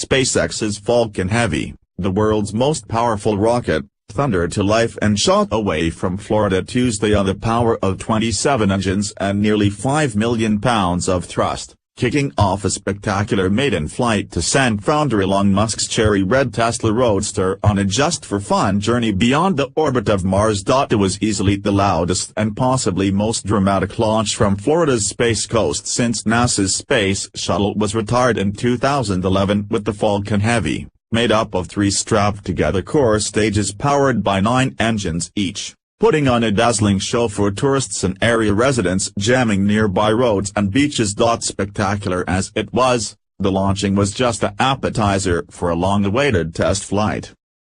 SpaceX's Falcon Heavy, the world's most powerful rocket, thundered to life and shot away from Florida Tuesday on the power of 27 engines and nearly 5 million pounds of thrust, kicking off a spectacular maiden flight to San founder Elon Musk's cherry-red Tesla Roadster on a just-for-fun journey beyond the orbit of Mars. It was easily the loudest and possibly most dramatic launch from Florida's Space Coast since NASA's Space Shuttle was retired in 2011, with the Falcon Heavy, made up of 3 strapped-together core stages powered by 9 engines each, putting on a dazzling show for tourists and area residents jamming nearby roads and beaches. Spectacular as it was, the launching was just an appetizer for a long-awaited test flight.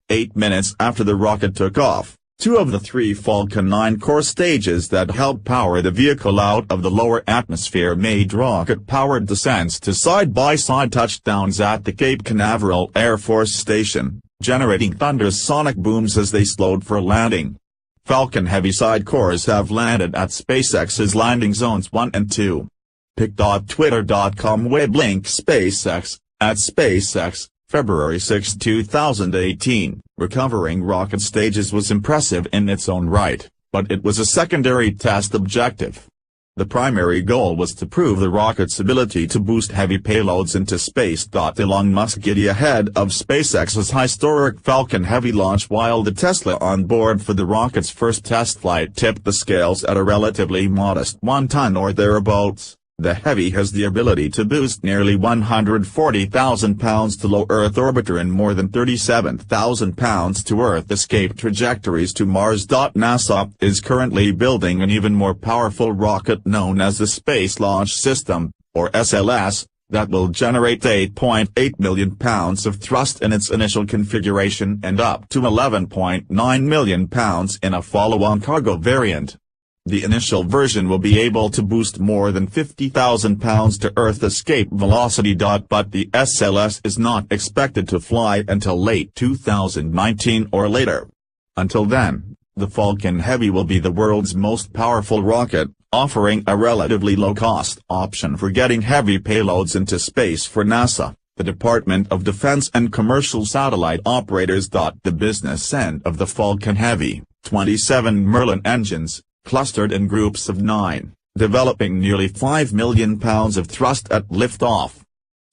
8 minutes after the rocket took off, 2 of the 3 Falcon 9 core stages that helped power the vehicle out of the lower atmosphere made rocket-powered descents to side-by-side touchdowns at the Cape Canaveral Air Force Station, generating thunderous sonic booms as they slowed for landing. Falcon Heavy side cores have landed at SpaceX's landing zones 1 and 2. Pic.twitter.com web link SpaceX, at SpaceX, February 6, 2018. Recovering rocket stages was impressive in its own right, but it was a secondary test objective. The primary goal was to prove the rocket's ability to boost heavy payloads into space. Elon Musk giddy ahead of SpaceX's historic Falcon Heavy launch, while the Tesla on board for the rocket's first test flight tipped the scales at a relatively modest 1 ton or thereabouts. The Heavy has the ability to boost nearly 140,000 pounds to low Earth orbiter and more than 37,000 pounds to Earth escape trajectories to Mars. NASA is currently building an even more powerful rocket known as the Space Launch System, or SLS, that will generate 8.8 million pounds of thrust in its initial configuration and up to 11.9 million pounds in a follow-on cargo variant. The initial version will be able to boost more than 50,000 pounds to Earth escape velocity. But the SLS is not expected to fly until late 2019 or later. Until then, the Falcon Heavy will be the world's most powerful rocket, offering a relatively low-cost option for getting heavy payloads into space for NASA, the Department of Defense and commercial satellite operators. The business end of the Falcon Heavy, 27 Merlin engines, clustered in groups of 9, developing nearly 5 million pounds of thrust at liftoff.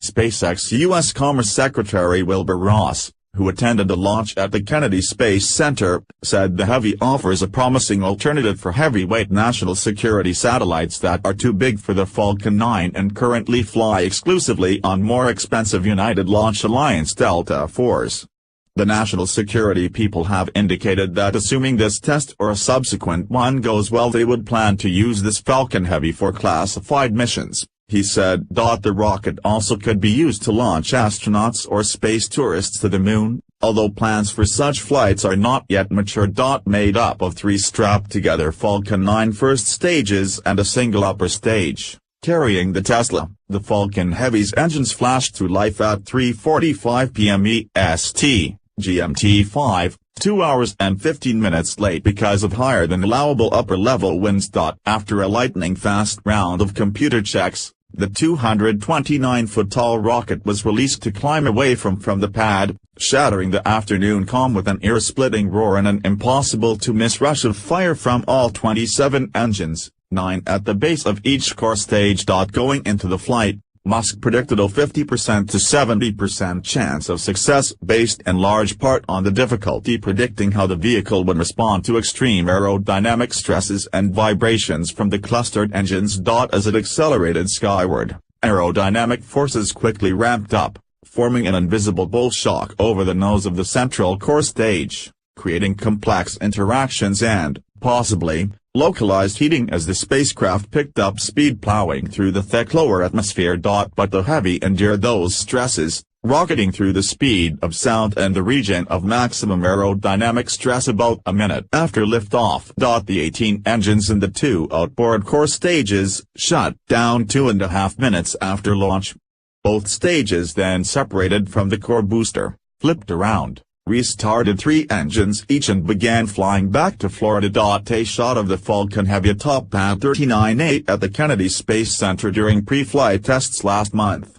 SpaceX U.S. Commerce Secretary Wilbur Ross, who attended the launch at the Kennedy Space Center, said the Heavy offers a promising alternative for heavyweight national security satellites that are too big for the Falcon 9 and currently fly exclusively on more expensive United Launch Alliance Delta IVs. The national security people have indicated that assuming this test or a subsequent one goes well, they would plan to use this Falcon Heavy for classified missions, he said. The rocket also could be used to launch astronauts or space tourists to the moon, although plans for such flights are not yet mature. Made up of 3 strapped-together Falcon 9 first stages and a single upper stage, carrying the Tesla, the Falcon Heavy's engines flashed to life at 3:45 p.m. EST. GMT5, 2 hours and 15 minutes late because of higher than allowable upper-level winds. After a lightning-fast round of computer checks, the 229-foot-tall rocket was released to climb away from the pad, shattering the afternoon calm with an ear-splitting roar and an impossible-to-miss rush of fire from all 27 engines, 9 at the base of each core stage. Going into the flight, Musk predicted a 50% to 70% chance of success based in large part on the difficulty predicting how the vehicle would respond to extreme aerodynamic stresses and vibrations from the clustered engines. As it accelerated skyward, aerodynamic forces quickly ramped up, forming an invisible bull shock over the nose of the central core stage, creating complex interactions and, possibly, localized heating as the spacecraft picked up speed plowing through the thick lower atmosphere. But the Heavy endured those stresses, rocketing through the speed of sound and the region of maximum aerodynamic stress about a minute after liftoff. The 18 engines in the 2 outboard core stages shut down 2.5 minutes after launch. Both stages then separated from the core booster, flipped around, restarted 3 engines each and began flying back to Florida. A shot of the Falcon Heavy atop pad 39A at the Kennedy Space Center during pre-flight tests last month.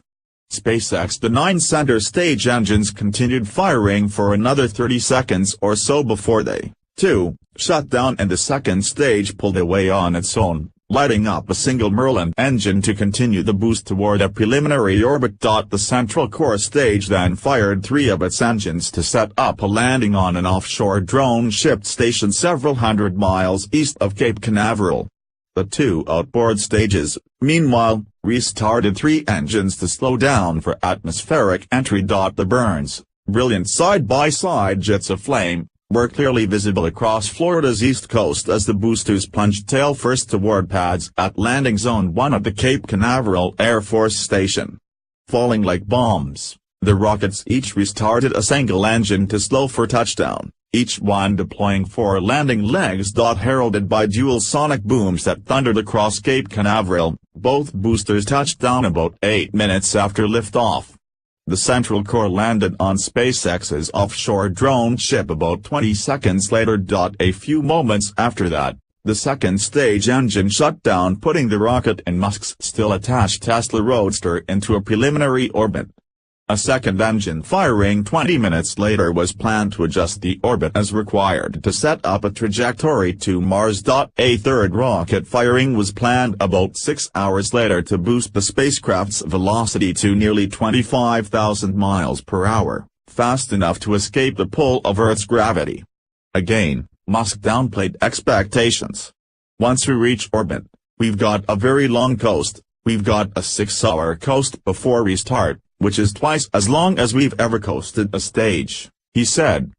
SpaceX. The 9 center stage engines continued firing for another 30 seconds or so before they, too, shut down, and the second stage pulled away on its own, lighting up a single Merlin engine to continue the boost toward a preliminary orbit. The central core stage then fired 3 of its engines to set up a landing on an offshore drone ship stationed several hundred miles east of Cape Canaveral. The 2 outboard stages, meanwhile, restarted 3 engines to slow down for atmospheric entry. The burns, brilliant side-by-side jets of flame, were clearly visible across Florida's east coast as the boosters plunged tail-first toward pads at Landing Zone 1 at the Cape Canaveral Air Force Station. Falling like bombs, the rockets each restarted a single engine to slow for touchdown, each one deploying 4 landing legs. Heralded by dual sonic booms that thundered across Cape Canaveral, both boosters touched down about 8 minutes after liftoff. The central core landed on SpaceX's offshore drone ship about 20 seconds later. A few moments after that, the second stage engine shut down, putting the rocket and Musk's still attached Tesla Roadster into a preliminary orbit. A second engine firing 20 minutes later was planned to adjust the orbit as required to set up a trajectory to Mars. A third rocket firing was planned about 6 hours later to boost the spacecraft's velocity to nearly 25,000 miles per hour, fast enough to escape the pull of Earth's gravity. Again, Musk downplayed expectations. Once we reach orbit, we've got a very long coast. We've got a 6-hour coast before restart, which is twice as long as we've ever coasted a stage, he said.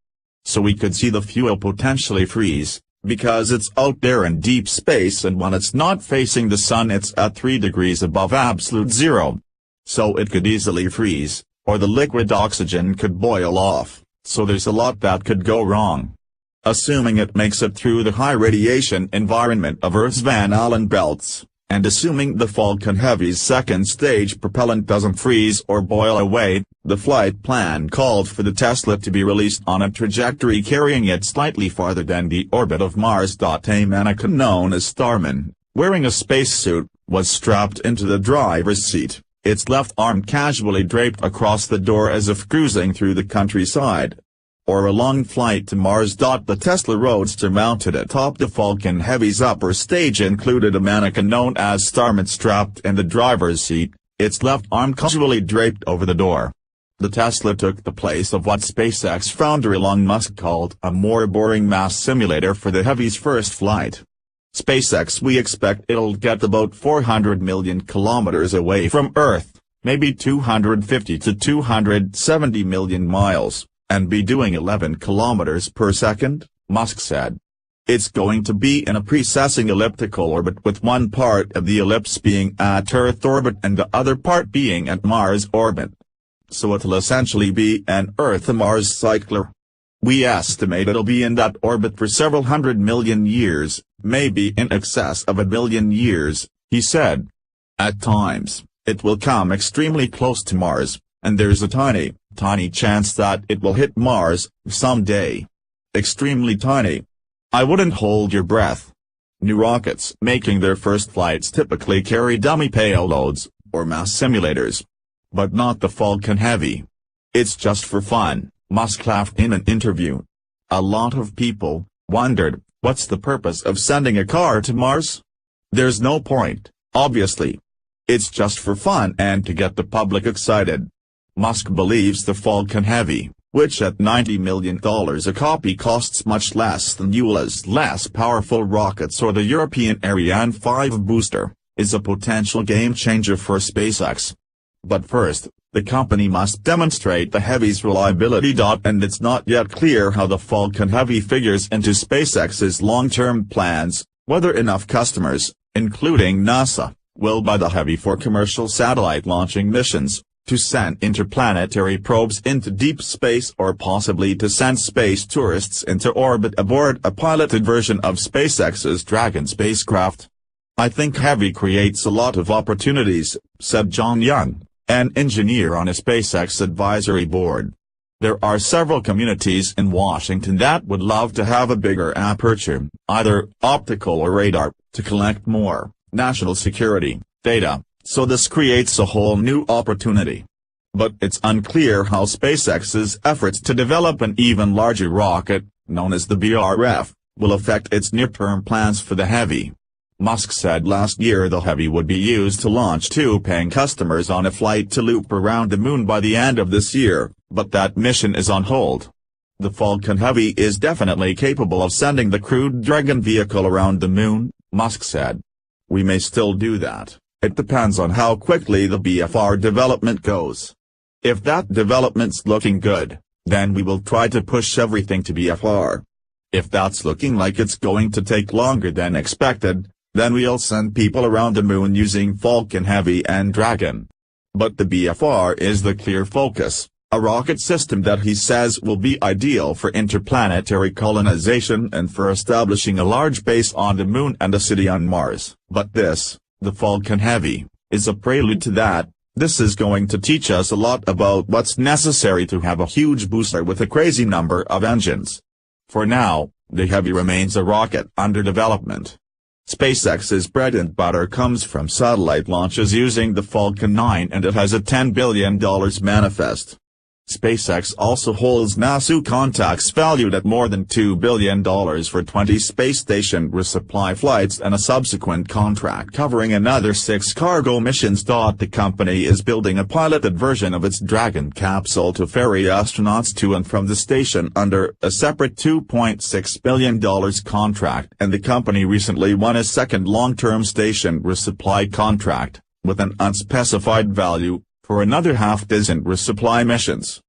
So we could see the fuel potentially freeze, because it's out there in deep space, and when it's not facing the sun it's at 3 degrees above absolute zero. So it could easily freeze, or the liquid oxygen could boil off, so there's a lot that could go wrong. Assuming it makes it through the high radiation environment of Earth's Van Allen belts, and assuming the Falcon Heavy's second stage propellant doesn't freeze or boil away, the flight plan called for the Tesla to be released on a trajectory carrying it slightly farther than the orbit of Mars. A mannequin known as Starman, wearing a spacesuit, was strapped into the driver's seat, its left arm casually draped across the door as if cruising through the countryside. Or a long flight to Mars. The Tesla Roadster mounted atop the Falcon Heavy's upper stage included a mannequin known as Starman strapped in the driver's seat, its left arm casually draped over the door. The Tesla took the place of what SpaceX founder Elon Musk called a more boring mass simulator for the Heavy's first flight. SpaceX: we expect it'll get about 400 million kilometers away from Earth, maybe 250 to 270 million miles. And be doing 11 kilometers per second, Musk said. It's going to be in a precessing elliptical orbit, with one part of the ellipse being at Earth orbit and the other part being at Mars orbit. So it'll essentially be an Earth-Mars cycler. We estimate it'll be in that orbit for several hundred million years, maybe in excess of 1 billion years, he said. At times, it will come extremely close to Mars, and there's a tiny chance that it will hit Mars someday. Extremely tiny. I wouldn't hold your breath. New rockets making their first flights typically carry dummy payloads, or mass simulators. But not the Falcon Heavy. It's just for fun, Musk laughed in an interview. A lot of people wondered, what's the purpose of sending a car to Mars? There's no point, obviously. It's just for fun and to get the public excited. Musk believes the Falcon Heavy, which at $90 million a copy costs much less than ULA's less powerful rockets or the European Ariane 5 booster, is a potential game-changer for SpaceX. But first, the company must demonstrate the Heavy's reliability. And it's not yet clear how the Falcon Heavy figures into SpaceX's long-term plans, whether enough customers, including NASA, will buy the Heavy for commercial satellite launching missions, to send interplanetary probes into deep space, or possibly to send space tourists into orbit aboard a piloted version of SpaceX's Dragon spacecraft. I think Heavy creates a lot of opportunities, said John Young, an engineer on a SpaceX advisory board. There are several communities in Washington that would love to have a bigger aperture, either optical or radar, to collect more national security data. So this creates a whole new opportunity. But it's unclear how SpaceX's efforts to develop an even larger rocket, known as the BRF, will affect its near-term plans for the Heavy. Musk said last year the Heavy would be used to launch 2 paying customers on a flight to loop around the moon by the end of this year, but that mission is on hold. The Falcon Heavy is definitely capable of sending the crewed Dragon vehicle around the moon, Musk said. We may still do that, it depends on how quickly the BFR development goes. If that development's looking good, then we will try to push everything to BFR. If that's looking like it's going to take longer than expected, then we'll send people around the moon using Falcon Heavy and Dragon. But the BFR is the clear focus, a rocket system that he says will be ideal for interplanetary colonization and for establishing a large base on the moon and a city on Mars. But this, the Falcon Heavy, is a prelude to that. This is going to teach us a lot about what's necessary to have a huge booster with a crazy number of engines. For now, the Heavy remains a rocket under development. SpaceX's bread and butter comes from satellite launches using the Falcon 9 and it has a $10 billion manifest. SpaceX also holds NASA contacts valued at more than $2 billion for 20 space station resupply flights and a subsequent contract covering another 6 cargo missions. The company is building a piloted version of its Dragon capsule to ferry astronauts to and from the station under a separate $2.6 billion contract, and the company recently won a second long-term station resupply contract, with an unspecified value, for another half-dozen resupply missions.